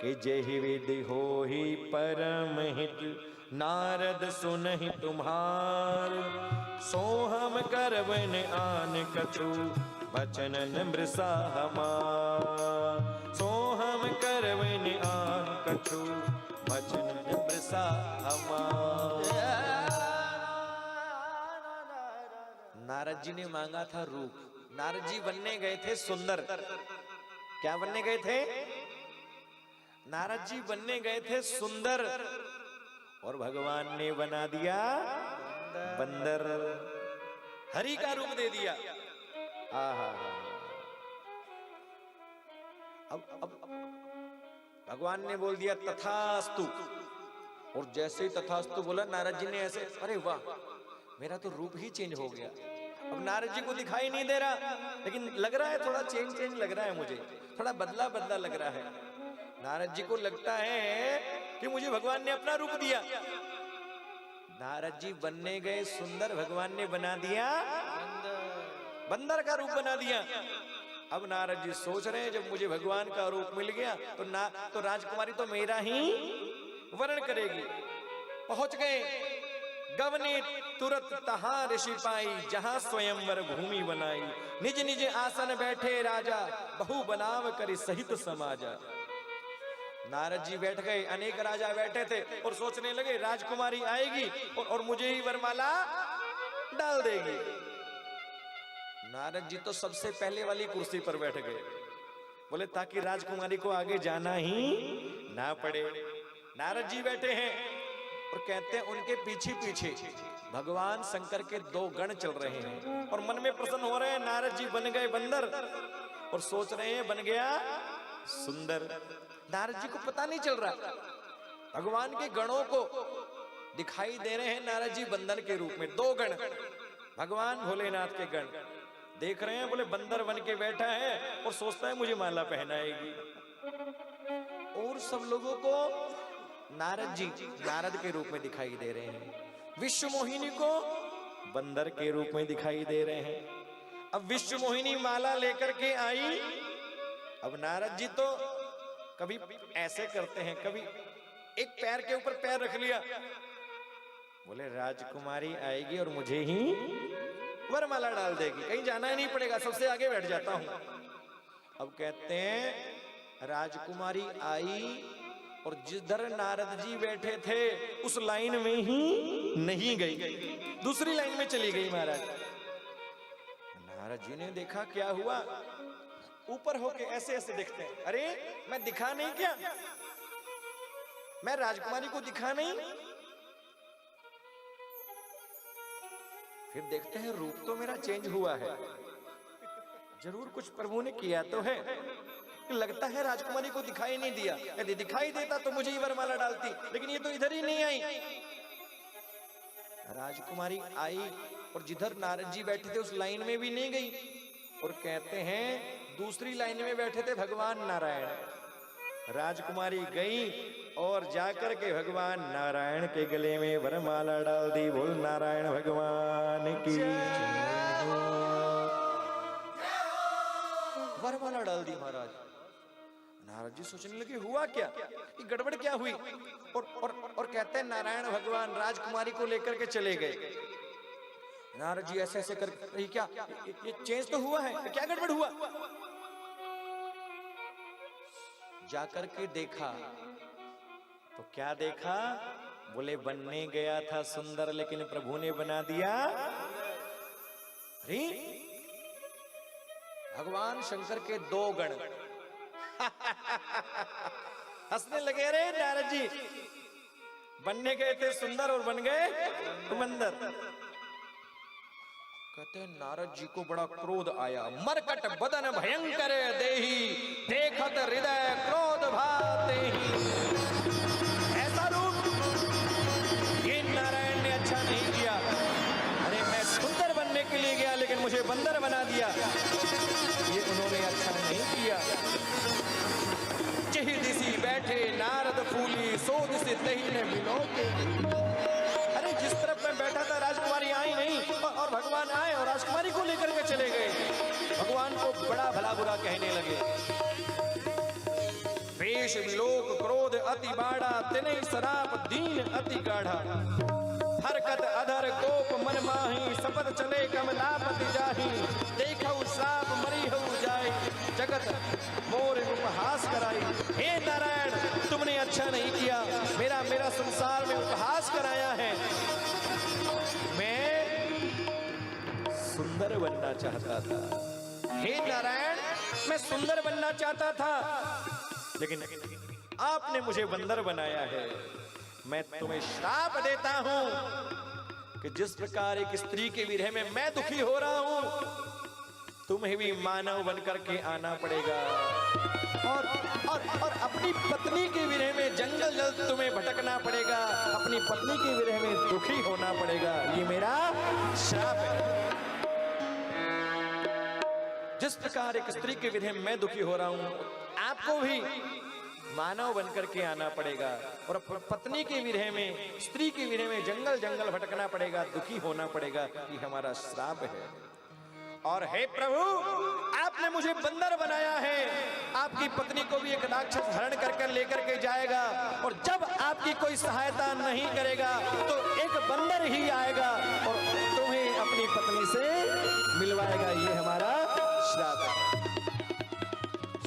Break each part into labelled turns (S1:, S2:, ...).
S1: कि जेहि विधि होहि परम हित, नारद सुनहि तुम्हार। सो हम करबन आन कछु, बचन मृषा हमार। सो हम करबन आन कछु, बचन मृषा हमार। नारद जी ने मांगा था रूप। नारद जी बनने गए थे सुंदर। क्या बनने गए थे? नारद जी बनने गए थे सुंदर, और भगवान ने बना दिया बंदर। हरि का रूप दे दिया। आहा। अब भगवान ने बोल दिया तथास्तु, और जैसे ही तथास्तु बोला नारद जी ने ऐसे, अरे वाह, मेरा तो रूप ही चेंज हो गया। अब नारद जी को दिखाई नहीं दे रहा, लेकिन लग रहा है थोड़ा चेंज लग रहा है, मुझे थोड़ा बदला लग रहा है। नारद जी को लगता है कि मुझे भगवान ने अपना रूप दिया। नारद जी बनने गए सुंदर, भगवान ने बना दिया बंदर का रूप बना दिया। अब नारद जी सोच रहे हैं, जब मुझे भगवान का रूप मिल गया तो राजकुमारी तो मेरा ही वर्ण करेगी। पहुंच गए गवने तुरत तहां ऋषि पाई, जहां स्वयंवर भूमि बनाई। निज निज आसन बैठे राजा, बहु बनाव करि सहित समाजा। नारद जी बैठ गए, अनेक राजा बैठे थे और सोचने लगे राजकुमारी आएगी और मुझे ही वरमाला डाल देगी। नारद जी तो सबसे पहले वाली कुर्सी पर बैठ गए, बोले ताकि राजकुमारी को आगे जाना ही ना पड़े। नारद जी बैठे हैं और कहते हैं उनके पीछे पीछे भगवान शंकर के दो गण चल रहे हैं और मन में प्रसन्न हो रहे हैं। नारद जी बन गए बंदर और सोच रहे हैं बन गया सुंदर। नारद जी को पता नहीं चल रहा, भगवान के गणों को दिखाई दे रहे हैं नारद जी बंदर के रूप में। दो गण, भगवान भोलेनाथ के गण देख रहे हैं, बोले बंदर बन के बैठा है और सोचता है मुझे माला पहनाएगी। और सब लोगों को नारद जी नारद के रूप में दिखाई दे रहे हैं। विश्व मोहिनी को बंदर के रूप में दिखाई दे रहे हैं। अब विश्व मोहिनी माला लेकर के आई। अब नारद जी तो कभी ऐसे करते हैं, कभी एक पैर के ऊपर पैर रख लिया, बोले राजकुमारी आएगी और मुझे ही वरमाला डाल देगी, कहीं जाना ही नहीं पड़ेगा, सबसे आगे बैठ जाता हूं। अब कहते हैं राजकुमारी आई और जिधर नारद जी बैठे थे उस लाइन में ही नहीं गई, दूसरी लाइन में चली गई महाराज। नारद जी ने देखा क्या हुआ, ऊपर होके ऐसे ऐसे देखते हैं, अरे मैं दिखा नहीं क्या, मैं राजकुमारी को दिखा नहीं। फिर देखते हैं रूप तो मेरा चेंज हुआ है, जरूर कुछ प्रभु ने किया तो है। लगता है राजकुमारी को दिखाई नहीं दिया, यदि दिखाई देता तो मुझे ही वरमाला डालती, लेकिन ये तो इधर ही नहीं आई। राजकुमारी आई और जिधर नारद जी बैठे थे उस लाइन में भी नहीं गई, और कहते हैं दूसरी लाइन में बैठे थे भगवान नारायण। राजकुमारी गई और जाकर के भगवान नारायण के गले में वरमाला डाल दी। बोल नारायण भगवान की वरमाला डाल दी महाराज। नारद जी सोचने लगे हुआ क्या, ये गड़बड़ क्या हुई, और कहते हैं नारायण भगवान राजकुमारी को लेकर के चले गए। नारद जी ऐसे ऐसे कर, क्या ये चेंज तो हुआ है, क्या गड़बड़ हुआ। जाकर के देखा तो क्या देखा, बोले बनने गया था सुंदर लेकिन प्रभु ने बना दिया। अरे भगवान शंकर के दो गण हंसने लगे। रे नारद जी बनने गए थे सुंदर और बन गए बंदर। कहते हैं नारद जी को बड़ा क्रोध आया। मरकट बदन भयंकर देही, देखत हृदय क्रोध भाते ही। ऐसा रूप ये नारायण ने अच्छा नहीं किया। अरे मैं सुंदर बनने के लिए गया लेकिन मुझे बंदर बना दिया, ये उन्होंने अच्छा नहीं किया। चही दिसी बैठे नारद फूली, सो दिसी तही ने मिलो के। अरे जिस तरफ मैं बैठा था राजकुमारी आई नहीं, और भगवान आए और राजकुमारी को लेकर के चले गए। भगवान को बड़ा भला बुरा कहने लगे। देश विलोक क्रोध अति बाड़ा, तिने सराप दीन अति गाढ़ा। हरकत अधर कोप मन माही, सपत चले कमलापति जाही। देखऊ श्राप मरी हऊ जाए, जगत मोर उपहास कराई। हे नारायण, तुमने अच्छा नहीं किया, मेरा संसार में उपहास कराया है। मैं सुंदर बनना चाहता था। हे नारायण, मैं सुंदर बनना चाहता था, लेकिन आपने मुझे बंदर बनाया है। मैं तुम्हें श्राप देता हूं कि जिस प्रकार एक स्त्री के विरह में मैं दुखी हो रहा हूं, तुम्हें भी मानव बनकर के आना पड़ेगा और अपनी पत्नी के विरह में जंगल जल तुम्हें भटकना पड़ेगा, अपनी पत्नी के विरह में दुखी होना पड़ेगा। ये मेरा श्राप है। जिस प्रकार एक स्त्री के विरह में मैं दुखी हो रहा हूं, आपको भी मानव बनकर के आना पड़ेगा और पत्नी के विरह में, स्त्री के विरह में जंगल जंगल भटकना पड़ेगा, दुखी होना पड़ेगा। ये हमारा श्राप है। और हे प्रभु, आपने मुझे बंदर बनाया है, आपकी पत्नी को भी एक राक्षस हरण कर लेकर के जाएगा, और जब आपकी कोई सहायता नहीं करेगा तो एक बंदर ही आएगा और तुम्हें अपनी पत्नी से मिलवाएगा। ये हमारा श्राप है।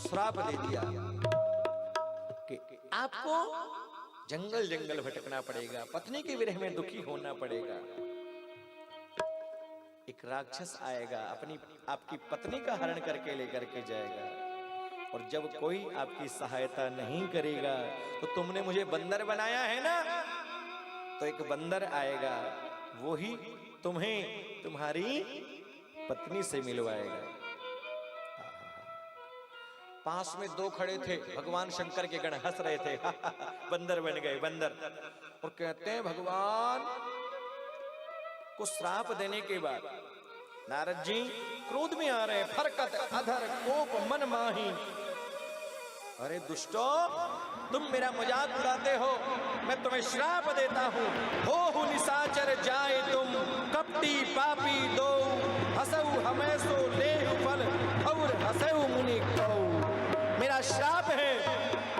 S1: श्राप दे दिया कि आपको जंगल जंगल भटकना पड़ेगा, पत्नी के विरह में दुखी होना पड़ेगा। एक राक्षस आएगा, आपकी पत्नी का हरण करके लेकर के जाएगा, और जब कोई आपकी सहायता नहीं करेगा तो तुमने मुझे बंदर बनाया है ना, तो एक बंदर आएगा, वो ही तुम्हें तुम्हारी पत्नी से मिलवाएगा। पास में दो खड़े थे, भगवान शंकर के गण हंस रहे थे। बंदर बन गए बंदर, और कहते हैं भगवान को श्राप देने के बाद नारद जी क्रोध में आ रहे हैं। फरकत अधर कोप मन माही, अरे दुष्टो, तुम मेरा मजाक उड़ाते हो, मैं तुम्हें श्राप देता हूं। हो निशाचर जाए तुम, कपटी पापी दो, हसऊ हमें सो ले फल, और हसऊ मुनि कहो। मेरा श्राप है,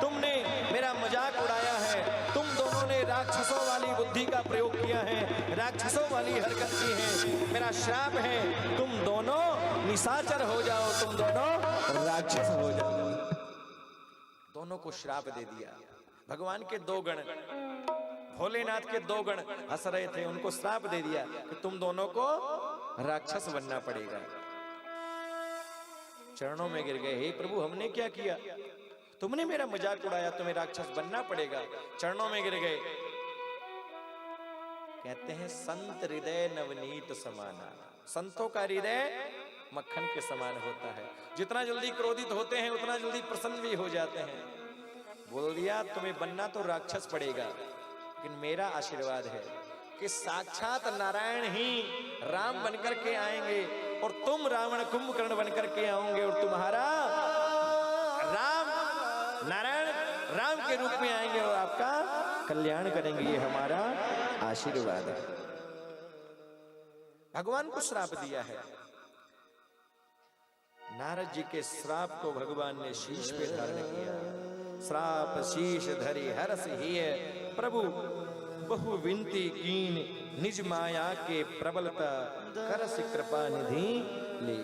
S1: तुमने मेरा मजाक उड़ाया है, तुम दोनों ने राक्षसों वाली बुद्धि का प्रयोग किया है, राक्षसों वाली हरकत की है। मेरा श्राप है, तुम दोनों निशाचर हो जाओ, तुम दोनों राक्षस हो जाओ। दोनों को श्राप दे दिया। भगवान के दो गण, भोलेनाथ के दो गण हंस रहे थे, उनको श्राप दे दिया कि तुम दोनों को राक्षस बनना पड़ेगा। चरणों में गिर गए, हे प्रभु, हमने क्या किया? तुमने मेरा मजाक उड़ाया, तुम्हें राक्षस बनना पड़ेगा। चरणों में गिर गए। कहते हैं संत हृदय नवनीत समाना, संतों का हृदय मक्खन के समान होता है। जितना जल्दी क्रोधित होते हैं उतना जल्दी प्रसन्न भी हो जाते हैं। बोल दिया तुम्हें बनना तो राक्षस पड़ेगा, लेकिन मेरा आशीर्वाद है कि साक्षात नारायण ही राम बनकर के आएंगे, और तुम रावण कुंभकर्ण बनकर के आओगे, और तुम्हारा राम नारायण राम के रूप में आएंगे और आपका कल्याण करेंगे। ये हमारा आशीर्वाद है। भगवान को श्राप दिया है। नारद जी के श्राप को भगवान ने शीश पे धारण किया। श्राप शीश धरी हरस ही है, प्रभु बहु विनती कीन, निज माया के प्रबलता करस कृपा निधि ले।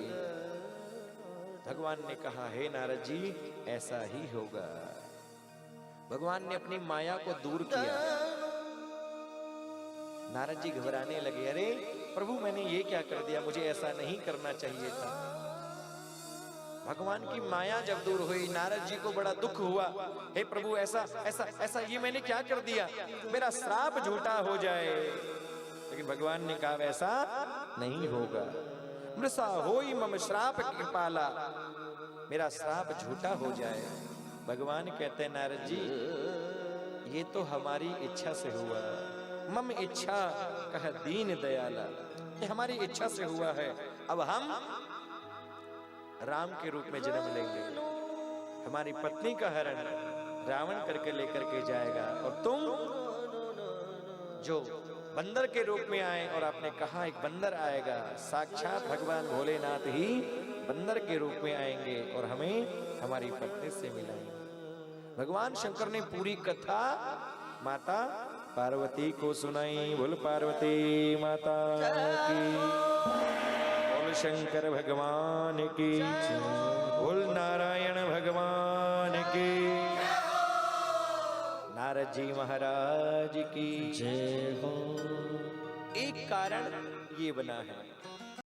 S1: भगवान ने कहा, हे नारद जी, ऐसा ही होगा। भगवान ने अपनी माया को दूर किया। नारद जी घबराने लगे, अरे प्रभु, मैंने ये क्या कर दिया, मुझे ऐसा नहीं करना चाहिए था। भगवान की माया जब दूर हुई, नारद जी को बड़ा दुख हुआ। हे प्रभु, ऐसा ऐसा ऐसा ये मैंने क्या कर दिया, मेरा श्राप झूठा हो जाए। लेकिन भगवान ने कहा, वैसा नहीं होगा। मृषा होई मम श्राप कृपाला, मेरा श्राप झूठा हो जाए। भगवान कहते हैं, नारद जी, ये तो हमारी इच्छा से हुआ। मम इच्छा कह दीन दयाला, ये हमारी इच्छा से हुआ है। अब हम राम के रूप में जन्म लेंगे। हमारी पत्नी का हरण रावण करके लेकर के जाएगा, और तुम जो बंदर के रूप में आए, और आपने कहा एक बंदर आएगा, साक्षात भगवान भोलेनाथ ही बंदर के रूप में आएंगे और हमें हमारी पत्नी से मिलाएंगे। भगवान शंकर ने पूरी कथा माता पार्वती को सुनाई। बोल पार्वती माता की, बोल शंकर भगवान की, बोल नारायण भगवान की, नारद जी महाराज की जय हो। एक कारण ये बना है